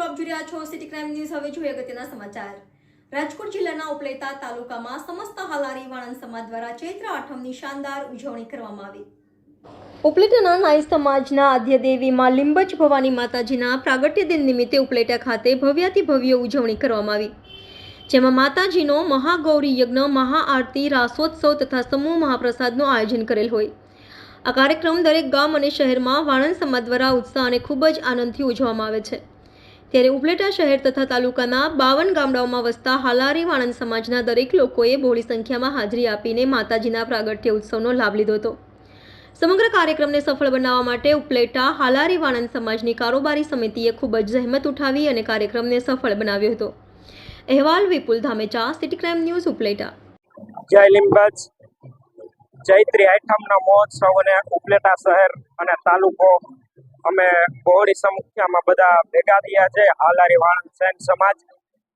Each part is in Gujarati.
આપ જોઈ રહ્યા છો સિટી ક્રાઇમ ન્યૂઝ। હવે જોઈએ અગત્યના સમાચાર। રાજકોટ જિલ્લાના ઉપલેટા તાલુકામાં સમસ્ત હાલારી વાણંદ સમાજ દ્વારા ચૈત્ર આઠમની શાનદાર ઉજવણી કરવામાં આવી। ઉપલેટાના નાઈ સમાજના આદ્ય દેવી માં લીંબચ ભવાની માતાજીના પ્રાગટ્ય દિન નિમિત્તે ઉપલેટા ખાતે ભવ્યાતિ ભવ્ય ઉજવણી કરવામાં આવી, જેમાં માતાજીનો મહાગૌરી યજ્ઞ, મહાઆરતી, રાસોત્સવ તથા સમૂહ મહાપ્રસાદનું આયોજન કરેલ હોય। આ કાર્યક્રમ દરેક ગામ અને શહેરમાં વાણંદ સમાજ દ્વારા ઉત્સાહ અને ખૂબ જ આનંદથી ઉજવવામાં આવે છે। ત્યારે ઉપલેટા શહેર તથા તાલુકાના 52 ગામડાઓમાં વસતા હાલારી વાણંદ સમાજના દરેક લોકોએ બહોળી સંખ્યામાં હાજરી આપીને માતાજીના પ્રાગટ્ય ઉત્સવનો લાભ લીધો હતો। સમગ્ર કાર્યક્રમને સફળ બનાવવા માટે ઉપલેટા હાલારી વાણંદ સમાજની કારોબારી સમિતિએ ખૂબ જ જહેમત ઉઠાવી અને કાર્યક્રમને સફળ બનાવ્યો હતો। અહેવાલ Vipul Dhamecha, city crime news, Upleta. Jay Limbach. ચૈત્રી આઠમના મહોત્સવને ઉપલેટા શહેર અને તાલુકો અમે બહોળી સંખ્યામાં બધા ભેગા થયા છે, હાલારી વાણંદ સેન સમાજ।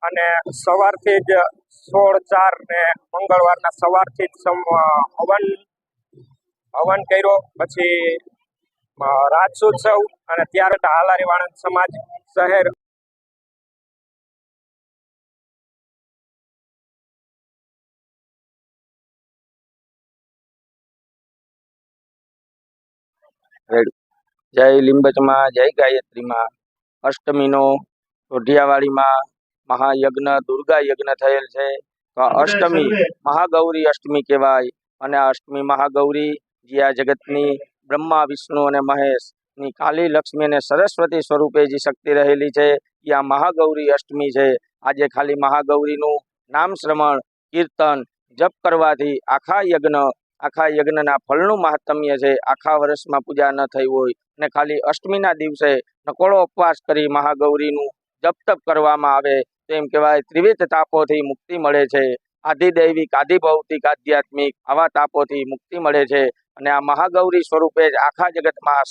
અને સવારથી જ 16/4 ને મંગળવારના સવારથી જ હવન કર્યો, પછી રાસોત્સવ અને ત્યાર હાલારી વાણંદ સમાજ શહેર જય લીંબચમાં, જય ગાયત્રીમાં અષ્ટમીનો રોઢિયાવાડીમાં મહાયજ્ઞ, દુર્ગા યજ્ઞ થયેલ છે। તો અષ્ટમી મહાગૌરી અષ્ટમી કહેવાય। અને આ અષ્ટમી મહાગૌરી જે આ જગતની બ્રહ્મા, વિષ્ણુ અને મહેશની કાલી, લક્ષ્મી અને સરસ્વતી સ્વરૂપે જે શક્તિ રહેલી છે એ આ મહાગૌરી અષ્ટમી છે। આજે ખાલી મહાગૌરીનું નામ શ્રવણ, કીર્તન, જપ કરવાથી આખા યજ્ઞના ફળનું મહાત્મ્ય છે। આખા વર્ષમાં પૂજા ન થઈ હોય અને ખાલી અષ્ટમીના દિવસે નકોળો ઉપવાસ કરી મહાગૌરીનું જપ તપ કરવામાં આવે તો એમ કહેવાય ત્રિવિધ તાપોથી મુક્તિ મળે છે। આધિદૈવિક, આધિભૌતિક, આધ્યાત્મિક આવા તાપોથી મુક્તિ મળે છે। અને આ મહાગૌરી સ્વરૂપે જ આખા જગતમાં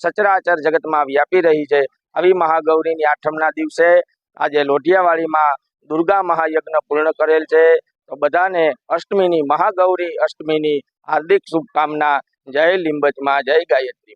સચરાચર જગતમાં વ્યાપી રહી છે। આવી મહાગૌરીની આઠમના દિવસે આજે લોઢિયાવાડીમાં દુર્ગા મહાયજ્ઞ પૂર્ણ કરેલ છે। તો બધાને અષ્ટમીની, મહાગૌરી અષ્ટમીની હાર્દિક શુભકામના। જય લીંબચમાં, જય ગાયત્રી।